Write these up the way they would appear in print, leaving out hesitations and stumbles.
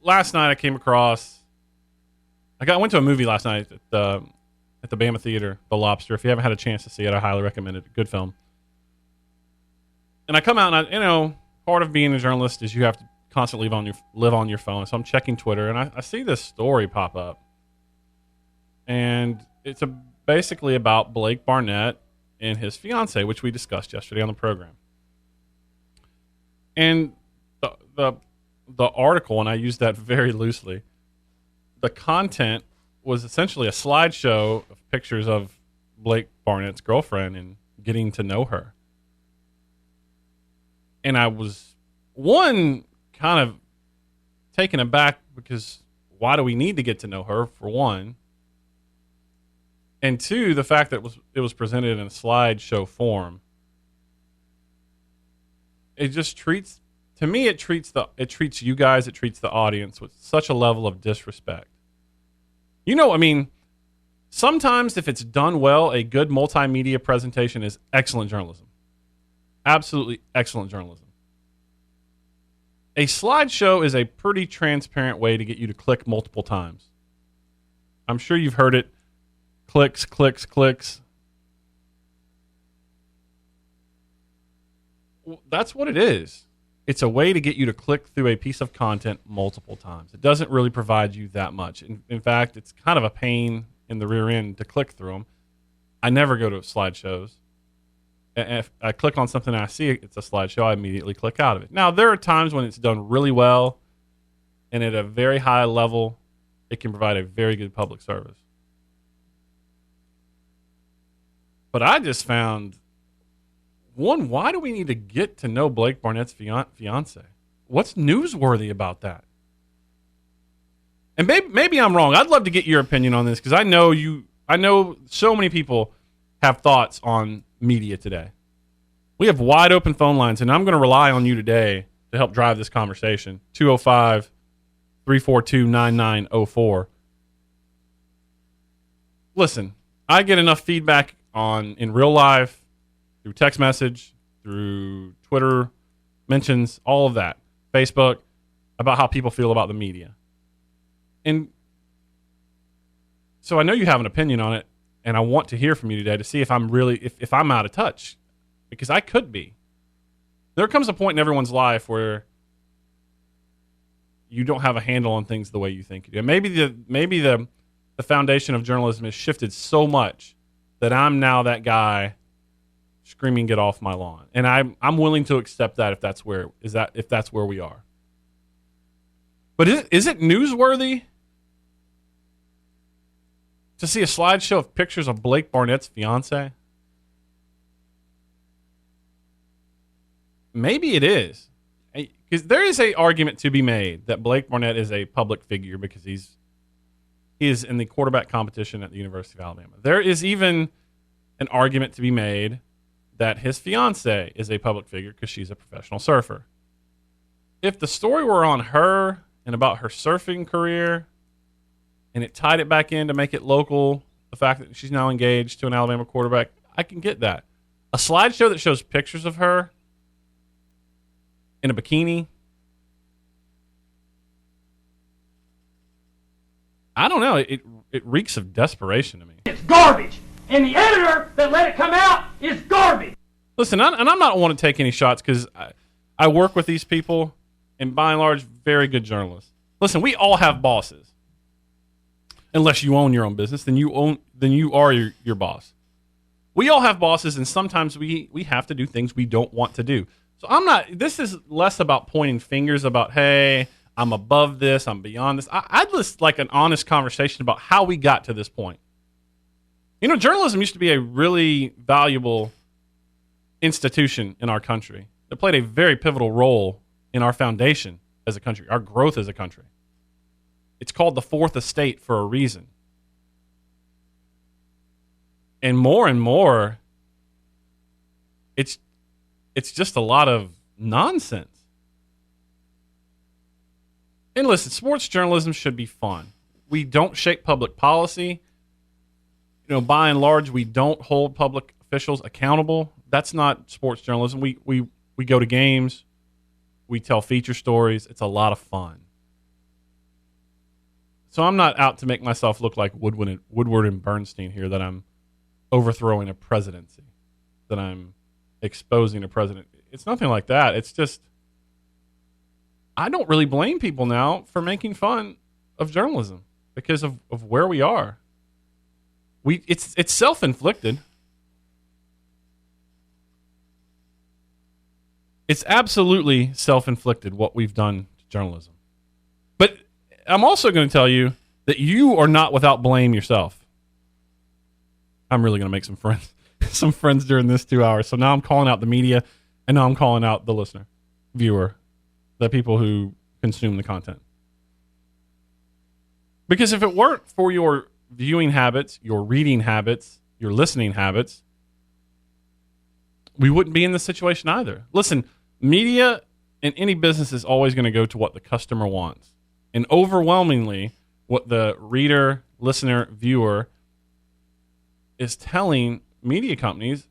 last night I came across. I went to a movie last night at the Bama Theater, The Lobster. If you haven't had a chance to see it, I highly recommend it. Good film. And I come out, and part of being a journalist is you have to constantly live on your phone. So I'm checking Twitter, and I see this story pop up, and it's basically about Blake Barnett and his fiance, which we discussed yesterday on the program. And the article, and I use that very loosely, the content was essentially a slideshow of pictures of Blake Barnett's girlfriend and getting to know her. And I was, one, kind of taken aback because why do we need to get to know her, for one? And two, the fact that it was presented in a slideshow form. It just treats you guys, it treats the audience with such a level of disrespect. Sometimes if it's done well, a good multimedia presentation is excellent journalism. Absolutely excellent journalism. A slideshow is a pretty transparent way to get you to click multiple times. I'm sure you've heard it. Clicks, clicks, clicks. Well, that's what it is. It's a way to get you to click through a piece of content multiple times. It doesn't really provide you that much. In fact, it's kind of a pain in the rear end to click through them. I never go to slideshows. If I click on something and I see it's a slideshow, I immediately click out of it. Now, there are times when it's done really well, and at a very high level, it can provide a very good public service. But I just found, one, why do we need to get to know Blake Barnett's fiance? What's newsworthy about that? And maybe I'm wrong. I'd love to get your opinion on this, because I know so many people have thoughts on media today. We have wide open phone lines, and I'm going to rely on you today to help drive this conversation. 205-342-9904. Listen, I get enough feedback in real life, through text message, through Twitter mentions, all of that, Facebook, about how people feel about the media. And so I know you have an opinion on it, and I want to hear from you today to see if I'm really, if I'm out of touch, because I could be. There comes a point in everyone's life where you don't have a handle on things the way you think you do. And maybe the foundation of journalism has shifted so much that I'm now that guy screaming, "Get off my lawn!" And I'm willing to accept that if that's where we are. But is it newsworthy to see a slideshow of pictures of Blake Barnett's fiance? Maybe it is. Because there is an argument to be made that Blake Barnett is a public figure because he is in the quarterback competition at the University of Alabama. There is even an argument to be made that his fiance is a public figure because she's a professional surfer. If the story were on her and about her surfing career, and it tied it back in to make it local, the fact that she's now engaged to an Alabama quarterback, I can get that. A slideshow that shows pictures of her in a bikini, I don't know. It reeks of desperation to me. It's garbage, and the editor that let it come out is garbage. Listen, and I'm not want to take any shots because I work with these people, and by and large, very good journalists. Listen, we all have bosses. Unless you own your own business, then you are your boss. We all have bosses, and sometimes we have to do things we don't want to do. So this is less about pointing fingers about, hey, I'm above this, I'm beyond this. I'd just like an honest conversation about how we got to this point. Journalism used to be a really valuable institution in our country that played a very pivotal role in our foundation as a country, our growth as a country. It's called the Fourth Estate for a reason. And more, it's just a lot of nonsense. And listen, sports journalism should be fun. We don't shape public policy. By and large, we don't hold public officials accountable. That's not sports journalism. We go to games. We tell feature stories. It's a lot of fun. So I'm not out to make myself look like Woodward and Bernstein here, that I'm overthrowing a presidency, that I'm exposing a president. It's nothing like that. It's just, I don't really blame people now for making fun of journalism because of where we are. It's self-inflicted. It's absolutely self-inflicted what we've done to journalism. But I'm also going to tell you that you are not without blame yourself. I'm really going to make some friends during this 2 hours. So now I'm calling out the media, and now I'm calling out the listener, viewer, the people who consume the content. Because if it weren't for your viewing habits, your reading habits, your listening habits, we wouldn't be in this situation either. Listen, media in any business is always going to go to what the customer wants. And overwhelmingly, what the reader, listener, viewer is telling media companies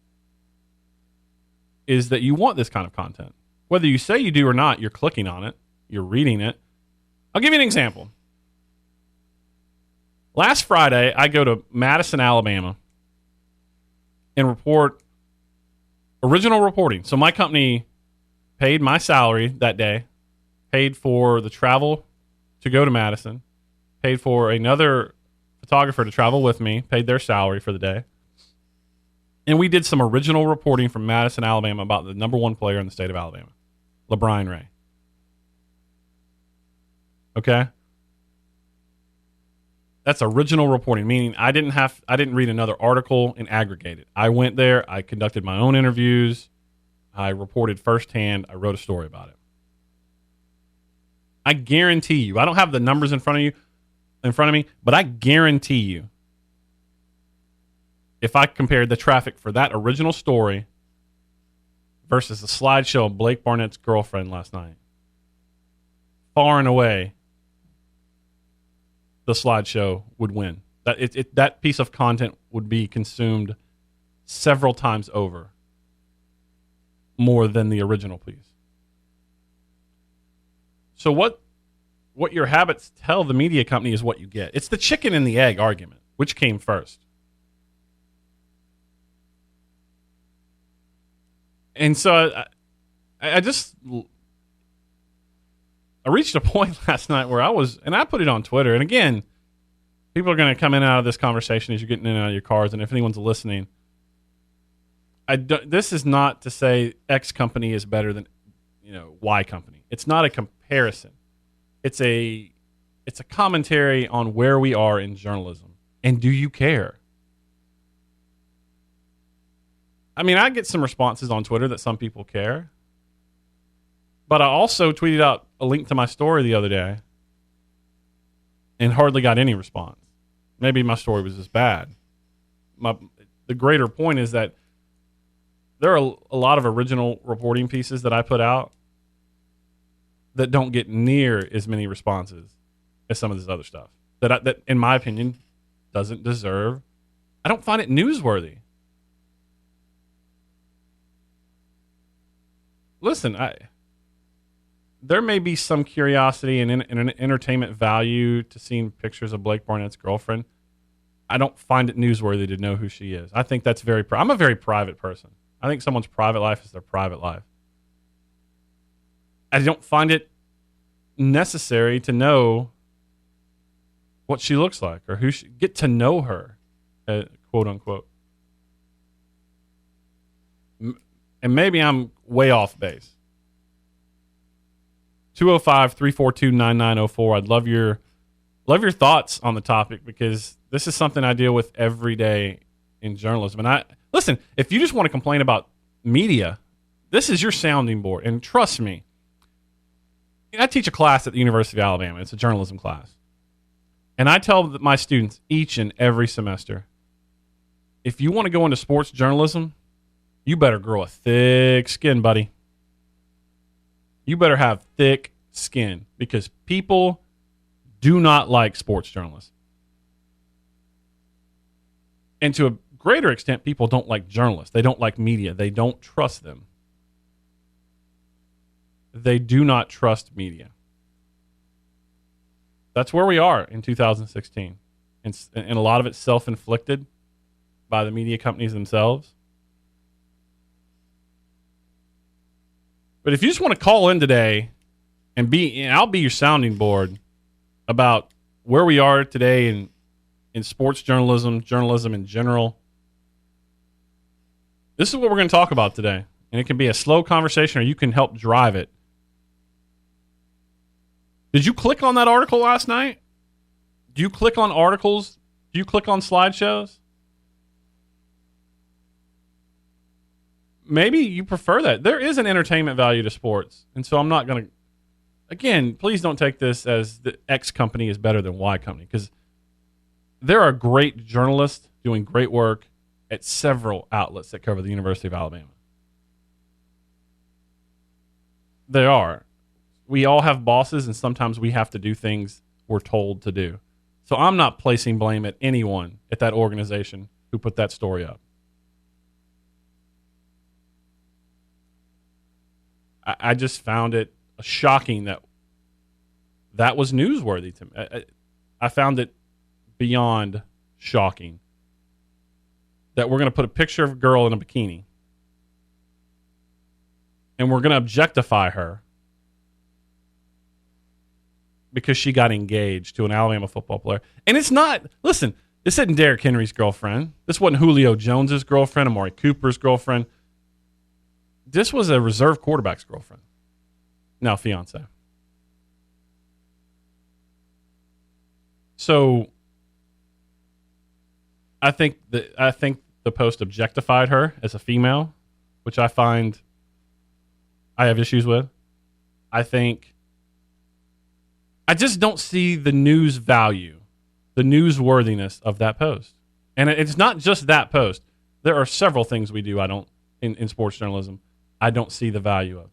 is that you want this kind of content. Whether you say you do or not, you're clicking on it, you're reading it. I'll give you an example. Last Friday, I go to Madison, Alabama, and report original reporting. So my company paid my salary that day, paid for the travel to go to Madison, paid for another photographer to travel with me, paid their salary for the day. And we did some original reporting from Madison, Alabama about the number one player in the state of Alabama, LeBron Ray. Okay? That's original reporting, meaning I didn't read another article and aggregate it. I went there, I conducted my own interviews, I reported firsthand, I wrote a story about it. I guarantee you, I don't have the numbers in front of me, but I guarantee you, if I compared the traffic for that original story versus the slideshow of Blake Barnett's girlfriend last night, far and away, the slideshow would win. That piece of content would be consumed several times over, more than the original piece. So what your habits tell the media company is what you get. It's the chicken and the egg argument. Which came first? And so I reached a point last night where I put it on Twitter. And again, people are going to come in and out of this conversation as you're getting in and out of your cars. And if anyone's listening, this is not to say X company is better than Y company. It's not a comparison. It's a commentary on where we are in journalism. And do you care? I mean, I get some responses on Twitter that some people care. But I also tweeted out a link to my story the other day and hardly got any response. Maybe my story was just bad. The greater point is that there are a lot of original reporting pieces that I put out that don't get near as many responses as some of this other stuff. That in my opinion, doesn't deserve. I don't find it newsworthy. Listen, there may be some curiosity and an entertainment value to seeing pictures of Blake Barnett's girlfriend. I don't find it newsworthy to know who she is. I think that's I'm a very private person. I think someone's private life is their private life. I don't find it necessary to know what she looks like or get to know her, quote unquote. And maybe I'm way off base. 205-342-9904. I'd love your thoughts on the topic because this is something I deal with every day in journalism. And listen, if you just want to complain about media, this is your sounding board. And trust me, I teach a class at the University of Alabama. It's a journalism class. And I tell my students each and every semester, if you want to go into sports journalism, you better grow a thick skin, buddy. You better have thick skin because people do not like sports journalists. And to a greater extent, people don't like journalists. They don't like media. They don't trust them. They do not trust media. That's where we are in 2016. And a lot of it's self-inflicted by the media companies themselves. But if you just want to call in today and I'll be your sounding board about where we are today in sports journalism in general. This is what we're going to talk about today. And it can be a slow conversation or you can help drive it. Did you click on that article last night? Do you click on articles? Do you click on slideshows? Maybe you prefer that. There is an entertainment value to sports. And so I'm not going to, again, please don't take this as the X company is better than Y company, because there are great journalists doing great work at several outlets that cover the University of Alabama. There are. We all have bosses, and sometimes we have to do things we're told to do. So I'm not placing blame at anyone at that organization who put that story up. I just found it shocking that was newsworthy to me. I found it beyond shocking that we're going to put a picture of a girl in a bikini and we're going to objectify her because she got engaged to an Alabama football player. And it's not, listen, this isn't Derrick Henry's girlfriend. This wasn't Julio Jones's girlfriend, Amari Cooper's girlfriend. This was a reserve quarterback's girlfriend. Now fiance. So I think the post objectified her as a female, which I find I have issues with. I just don't see the news value, the newsworthiness of that post. And it's not just that post. There are several things we do in sports journalism I don't see the value of.